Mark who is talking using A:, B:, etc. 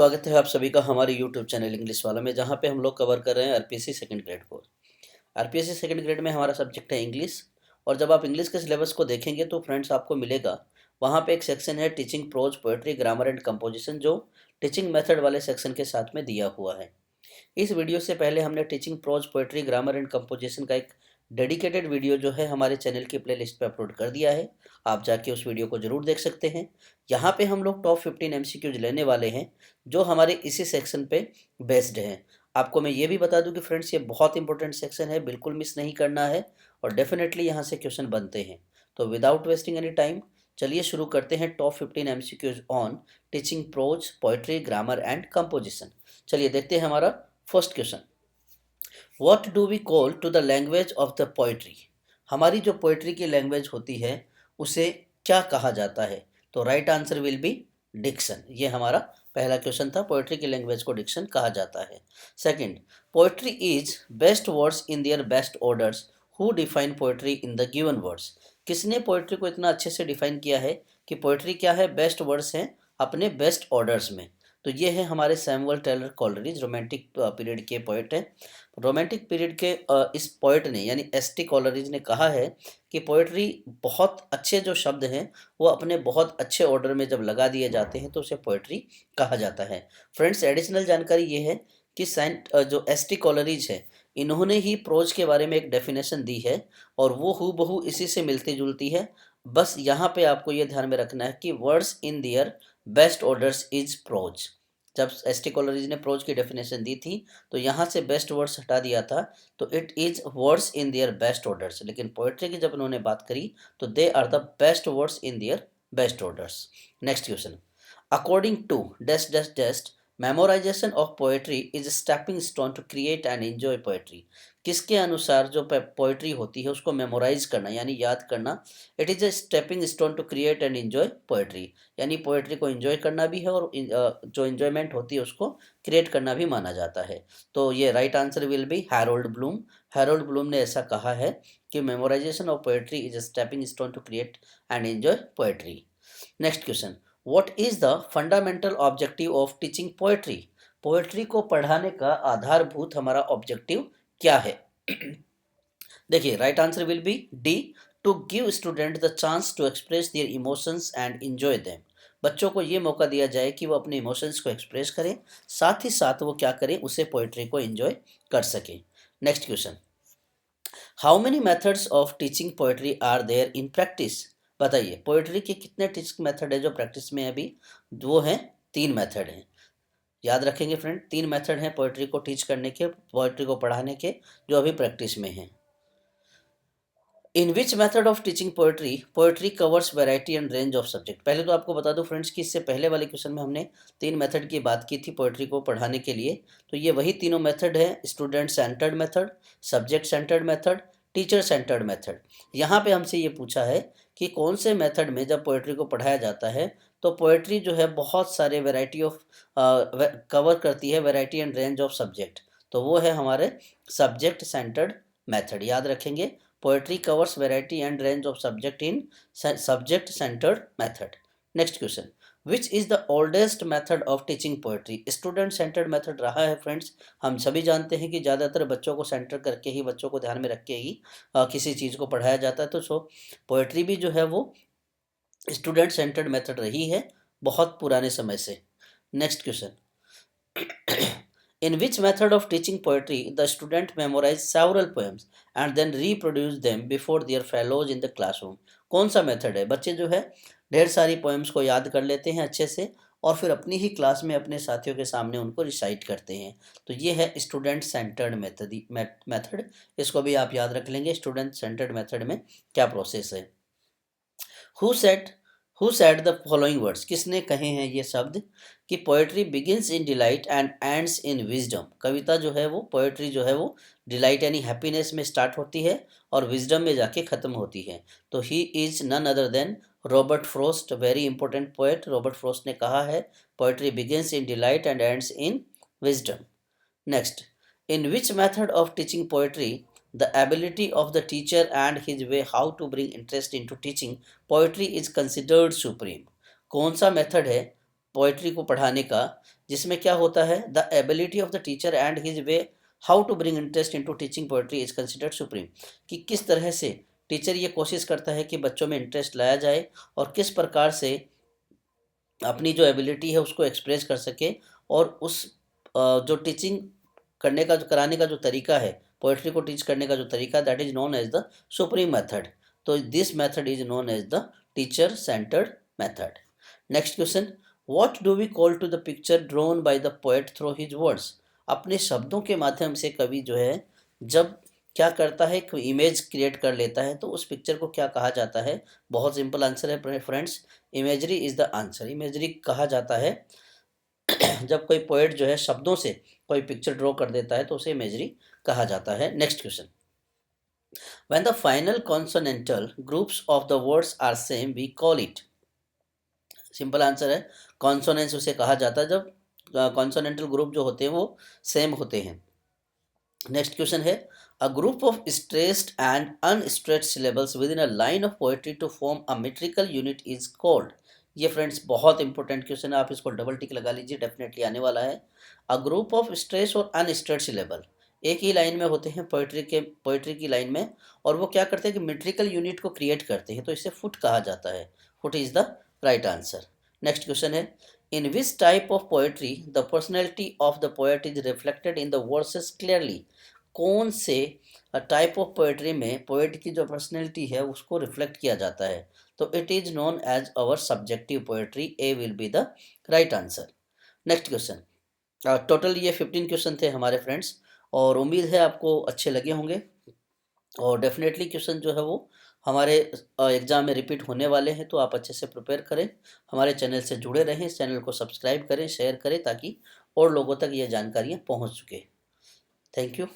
A: स्वागत है आप सभी का हमारे YouTube चैनल इंग्लिश वाला में, जहाँ पे हम लोग कवर कर रहे हैं RPSC second grade course. RPSC second grade में हमारा सब्जेक्ट है इंग्लिश। और जब आप इंग्लिश के सिलेबस को देखेंगे तो फ्रेंड्स आपको मिलेगा वहाँ पे एक सेक्शन है teaching prose poetry grammar and composition, जो टीचिंग मेथड वाले सेक्शन के साथ में दिया हुआ है। इस वीडियो से पहले हमने teaching prose poetry grammar and composition का एक डेडिकेटेड वीडियो जो है हमारे चैनल की प्लेलिस्ट पे अपलोड कर दिया है। आप जाके उस वीडियो को ज़रूर देख सकते हैं। यहाँ पे हम लोग टॉप 15 एमसीक्यूज लेने वाले हैं जो हमारे इसी सेक्शन पे बेस्ड हैं। आपको मैं ये भी बता दूं कि फ्रेंड्स, ये बहुत इंपॉर्टेंट सेक्शन है, बिल्कुल मिस नहीं करना है और डेफिनेटली यहाँ से क्वेश्चन बनते हैं। तो विदाउट वेस्टिंग एनी टाइम चलिए शुरू करते हैं top 15 MCQs on teaching prose poetry grammar and composition. चलिए देखते हैं हमारा first question. What do we call to the language of the poetry? हमारी जो पोएट्री की लैंग्वेज होती है उसे क्या कहा जाता है? तो right answer will be diction. ये हमारा पहला क्वेश्चन था, पोएट्री की लैंग्वेज को डिक्शन कहा जाता है। Second, poetry is best words in their best orders. Who define poetry in the given words? किसने पोएट्री को इतना अच्छे से डिफाइन किया है कि पोएट्री क्या है? बेस्ट वर्ड्स हैं अपने बेस्ट ऑर्डर्स में। तो ये है हमारे Samuel Taylor Coleridge, romantic period के पोएट हैं। रोमांटिक पीरियड के इस पोएट ने यानी एस.टी. कॉलरिज ने कहा है कि पोएट्री बहुत अच्छे जो शब्द हैं वो अपने बहुत अच्छे ऑर्डर में जब लगा दिए जाते हैं तो उसे पोएट्री कहा जाता है। फ्रेंड्स, एडिशनल जानकारी ये है कि जो एस.टी. कॉलरिज है इन्होंने ही प्रोज के बारे में एक डेफिनेशन दी है और वो हूबहू इसी से मिलती जुलती है। बस यहाँ पे आपको ये ध्यान में रखना है कि words in their best orders is prose. जब एस.टी. कॉलरिज ने प्रोज की डेफिनेशन दी थी तो यहाँ से बेस्ट वर्ड्स हटा दिया था, तो it is words in their best orders. लेकिन पोएट्री की जब उन्होंने बात करी तो they are the best words in their best orders. Next question, according to dash dash dash memorization of poetry is stepping stone to create and enjoy poetry. किसके अनुसार जो पोएट्री होती है उसको मेमोराइज करना यानी याद करना, it is a stepping stone to create and enjoy poetry. यानी पोएट्री को एंजॉय करना भी है और जो एंजॉयमेंट होती है उसको क्रिएट करना भी माना जाता है। तो ये right answer will be Harold Bloom. Harold Bloom ने ऐसा कहा है कि memorization of poetry is a stepping stone to create and enjoy poetry. Next question, what is the fundamental objective of teaching poetry? Poetry को पढ़ाने का आधारभूत हमारा ऑब्जेक्टिव क्या है? देखिए, right answer will be D, to give student the chance to express their emotions and enjoy them. बच्चों को ये मौका दिया जाए कि वो अपने इमोशंस को एक्सप्रेस करें, साथ ही साथ वो क्या करें, उसे पोएट्री को एंजॉय कर सकें। Next question, how many methods of teaching poetry are there in practice? बताइए, पोएट्री के कितने टीचिंग मेथड है जो प्रैक्टिस में अभी? वो हैं 3 मेथड हैं। याद रखेंगे फ्रेंड, 3 मेथड हैं पोएट्री को टीच करने के, पोएट्री को पढ़ाने के, जो अभी प्रैक्टिस में हैं। In which method of teaching poetry poetry covers variety and range of subject? पहले तो आपको बता दूं फ्रेंड्स कि इससे पहले वाले क्वेश्चन में हमने 3 मेथड की बात की थी पोएट्री को पढ़ाने के लिए। तो ये वही तीनों मेथड है, student centred method, subject centred method, teacher centered method. यहाँ पे हमसे ये पूछा है कि कौन से मेथड में जब पोएट्री को पढ़ाया जाता है तो पोएट्री जो है बहुत सारे वैरायटी ऑफ कवर करती है, variety and range of subject. तो वो है हमारे सब्जेक्ट सेंटर्ड मेथड। याद रखेंगे, poetry covers variety and range of subject in subject centered method. Next question, which is the oldest method of teaching poetry? student centered method रहा है friends. हम सभी जानते हैं कि ज़्यादातर बच्चों को सेंटर करके ही, बच्चों को ध्यान में रख के ही किसी चीज़ को पढ़ाया जाता है। तो पोएट्री भी जो है वो स्टूडेंट सेंटर्ड मेथड रही है बहुत पुराने समय से। Next question, in which method of teaching poetry the student memorize several poems and then reproduce them before their fellows in the classroom? कौन सा मेथड है? बच्चे जो है ढेर सारी पोएम्स को याद कर लेते हैं अच्छे से और फिर अपनी ही क्लास में अपने साथियों के सामने उनको रिसाइट करते हैं। तो ये है स्टूडेंट सेंटर्ड मेथड। इसको भी आप याद रख लेंगे, स्टूडेंट सेंटर्ड मेथड में क्या प्रोसेस है। Who said the following words? किसने कहे हैं ये शब्द कि poetry begins in delight and ends in wisdom? कविता जो है वो, पोएट्री जो है वो डिलाइट यानी हैप्पीनेस में स्टार्ट होती है और विजडम में जाके ख़त्म होती है। तो he is none other than Robert Frost, very important poet. Robert Frost ने कहा है poetry begins in delight and ends in wisdom. Next, in which method of teaching poetry the ability of the teacher and his way how to bring interest into teaching poetry is considered supreme? कौन सा method है poetry को पढ़ाने का जिसमें क्या होता है, the ability of the teacher and his way how to bring interest into teaching poetry is considered supreme. कि किस तरह से टीचर ये कोशिश करता है कि बच्चों में इंटरेस्ट लाया जाए और किस प्रकार से अपनी जो एबिलिटी है उसको एक्सप्रेस कर सके, और उस जो टीचिंग करने का, जो कराने का जो तरीका है, पोएट्री को टीच करने का जो तरीका, that is known as the supreme method. तो this method is known as the teacher centered method. Next question, what do we call to the picture drawn by the poet through his words. अपने शब्दों के माध्यम से कवि जो है जब क्या करता है, एक इमेज क्रिएट कर लेता है, तो उस पिक्चर को क्या कहा जाता है। बहुत सिंपल आंसर है friends, imagery is the answer. Imagery कहा जाता है जब कोई पोएट जो है शब्दों से कोई पिक्चर ड्रॉ कर देता है तो उसे इमेजरी कहा जाता है। Next question, when the final consonantal groups of the words are same we call it. Simple answer है, कॉन्सोनेंस उसे कहा जाता है जब कॉन्सोनेंटल ग्रुप जो होते हैं वो सेम होते हैं। नेक्स्ट क्वेश्चन है, a group of stressed and unstressed syllables within a line of poetry to form a metrical unit is called. ये फ्रेंड्स बहुत इंपॉर्टेंट क्वेश्चन है, आप इसको डबल टिक लगा लीजिए, डेफिनेटली आने वाला है। अ ग्रुप ऑफ स्ट्रेस और अनस्ट्रेस्ड सिलेबल एक ही लाइन में होते हैं पोएट्री की लाइन में, और वो क्या करते हैं कि मेट्रिकल यूनिट को क्रिएट करते हैं, तो इसे फुट कहा जाता है। Foot is the right answer. Next question है, in which type of poetry the personality of the poet is reflected in the verses clearly. कौन से टाइप ऑफ पोएट्री में पोएट की जो पर्सनैलिटी है उसको रिफ्लेक्ट किया जाता है, तो it is known as our subjective poetry. A will be the right answer. Next question, total ये 15 क्वेश्चन थे हमारे फ्रेंड्स, और उम्मीद है आपको अच्छे लगे होंगे, और डेफिनेटली क्वेश्चन जो है वो हमारे एग्ज़ाम में रिपीट होने वाले हैं, तो आप अच्छे से प्रिपेयर करें, हमारे चैनल से जुड़े रहें, इस चैनल को सब्सक्राइब करें, शेयर करें, ताकि और लोगों तक ये जानकारियाँ पहुँच सके। Thank you.